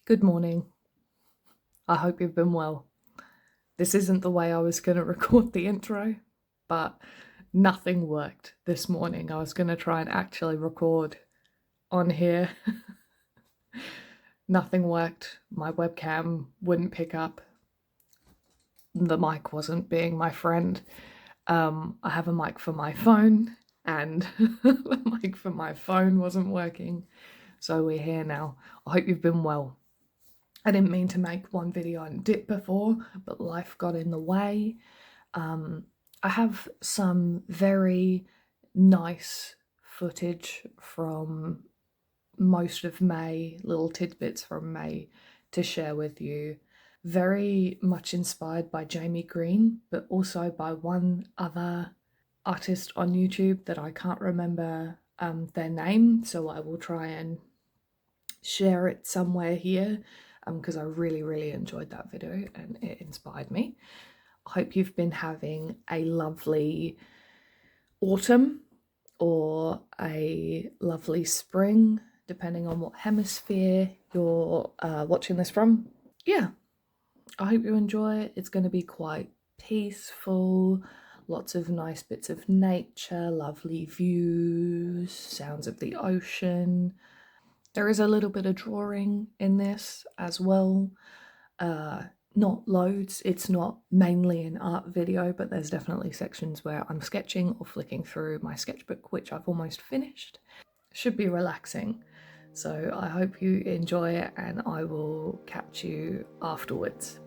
Good morning. I hope you've been well. This isn't the way I was going to record the intro, but nothing worked this morning. I was going to try and actually record on here. Nothing worked. My webcam wouldn't pick up. The mic wasn't being my friend. I have a mic for my phone, and the mic for my phone wasn't working. So we're here now. I hope you've been well. I didn't mean to make one video on dip before, but life got in the way. I have some very nice footage from most of May, little tidbits from May to share with you. Very much inspired by Jamie Green, but also by one other artist on YouTube that I can't remember their name, so I will try and share it somewhere here because I really enjoyed that video and it inspired me. I hope you've been having a lovely autumn or a lovely spring, depending on what hemisphere you're watching this from. Yeah, I hope you enjoy it. It's going to be quite peaceful, lots of nice bits of nature, lovely views, sounds of the ocean. There is a little bit of drawing in this as well. Not loads, it's not mainly an art video, but there's definitely sections where I'm sketching or flicking through my sketchbook, which I've almost finished. Should be relaxing. So I hope you enjoy it and I will catch you afterwards.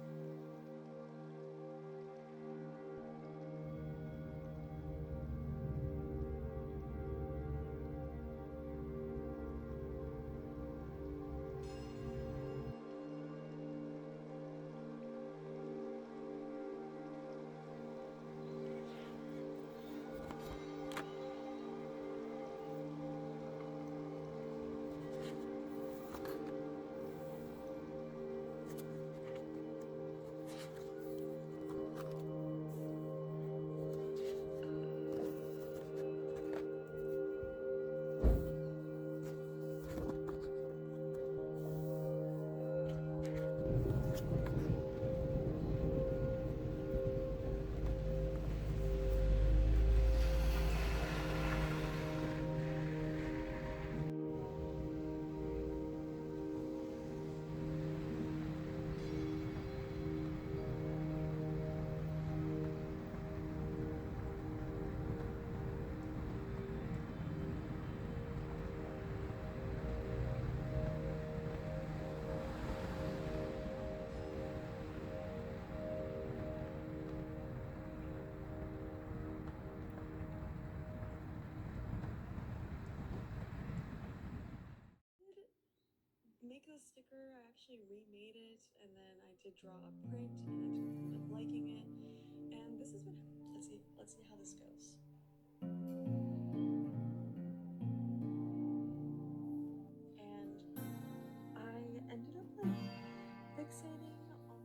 Make the sticker. I actually remade it, and then I did draw a print, and I just ended up liking it. And this is what. Let's see how this goes. And I ended up like fixating on.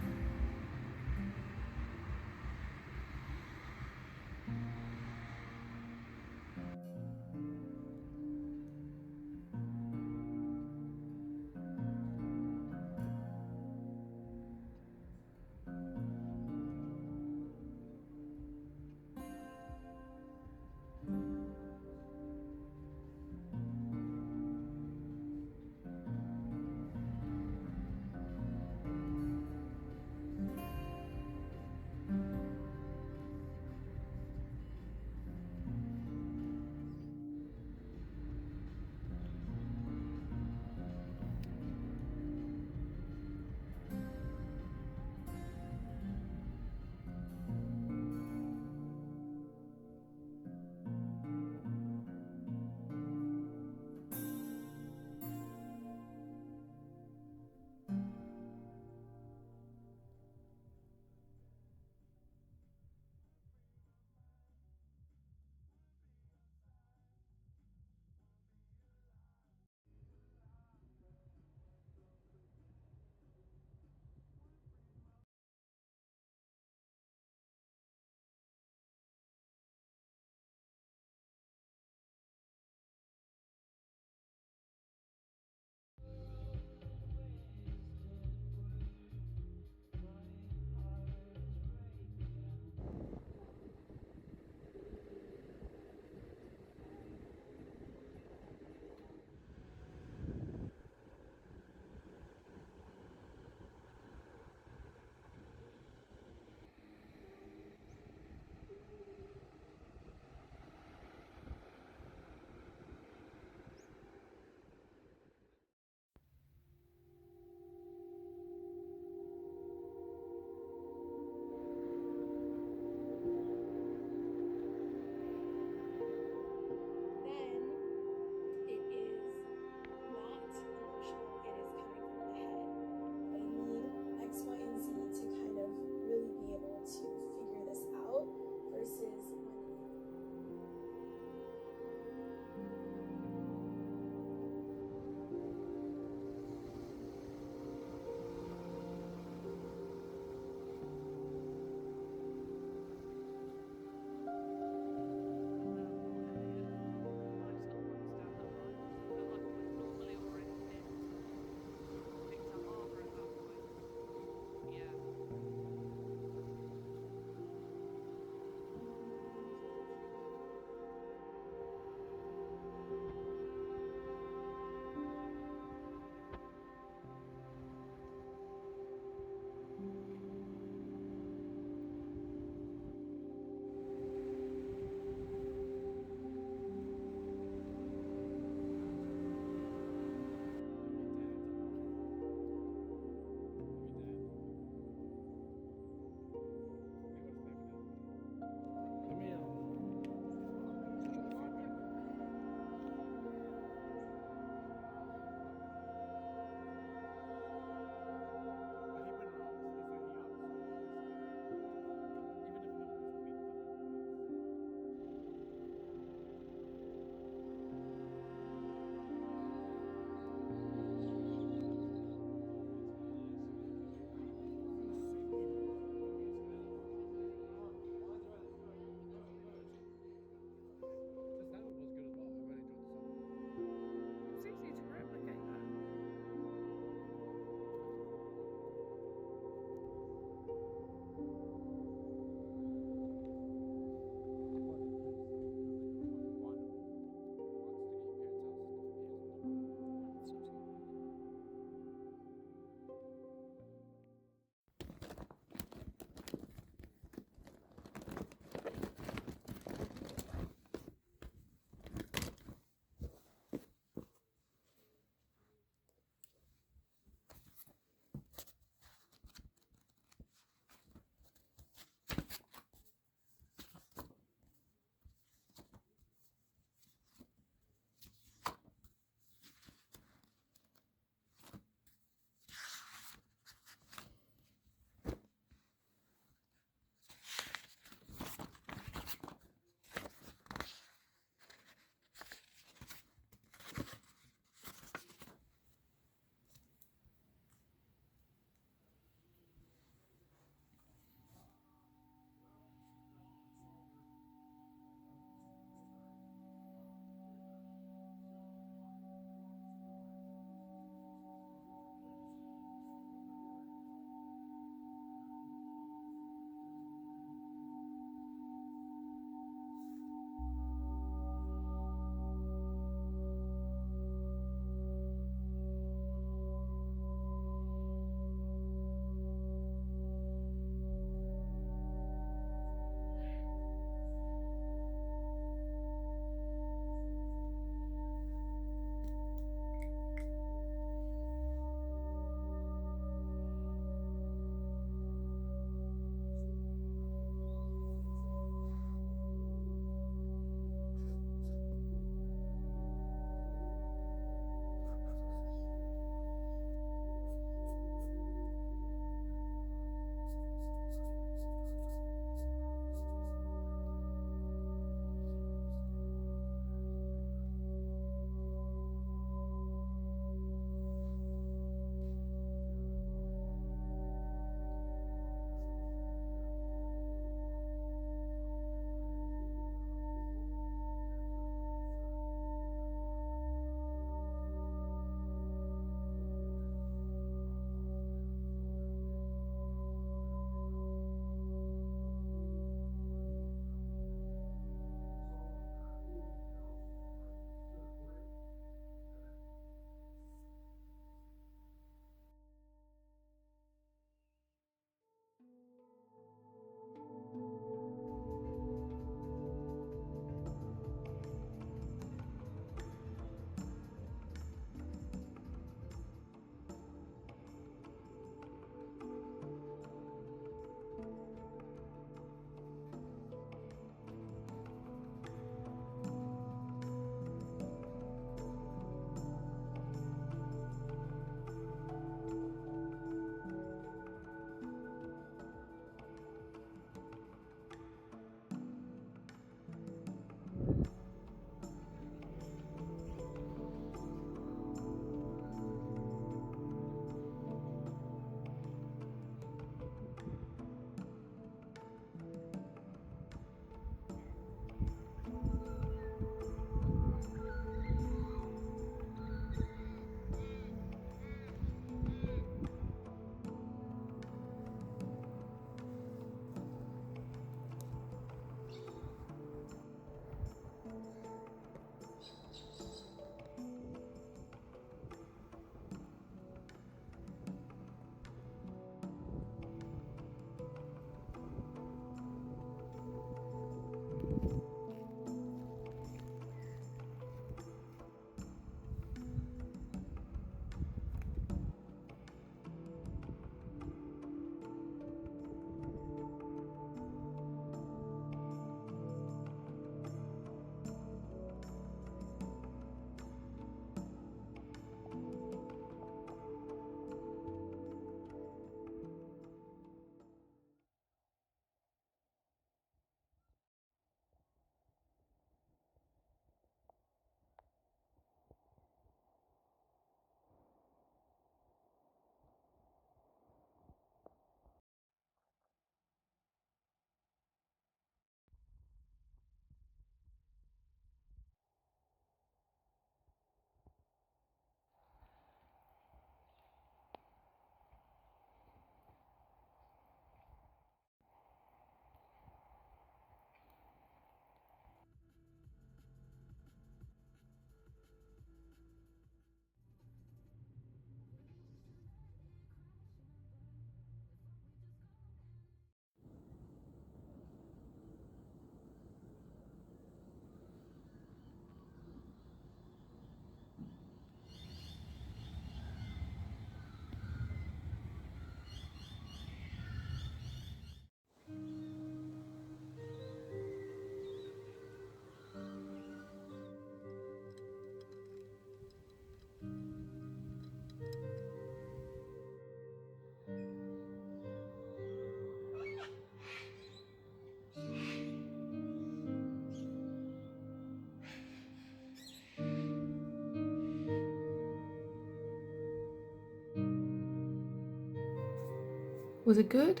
Was it good?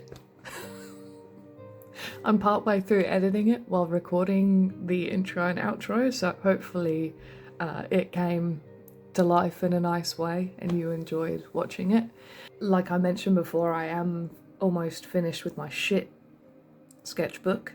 I'm partway through editing it while recording the intro and outro, so hopefully it came to life in a nice way and you enjoyed watching it. Like I mentioned before, I am almost finished with my shit sketchbook,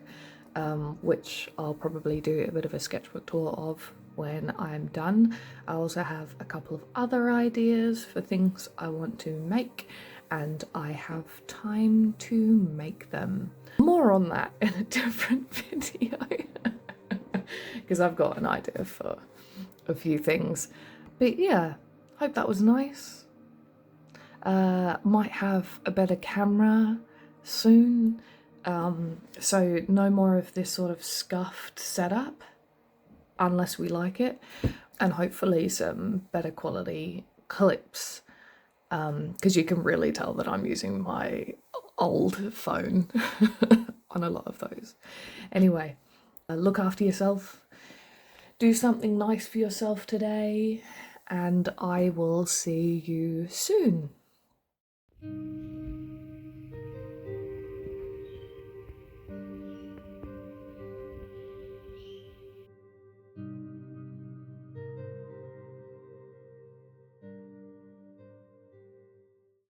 which I'll probably do a bit of a sketchbook tour of when I'm done. I also have a couple of other ideas for things I want to make, and I have time to make them. More on that in a different video, because I've got an idea for a few things. But yeah, hope that was nice. Might have a better camera soon, so no more of this sort of scuffed setup unless we like it, and hopefully some better quality clips, because you can really tell that I'm using my old phone on a lot of those. Anyway, look after yourself, do something nice for yourself today, and I will see you soon.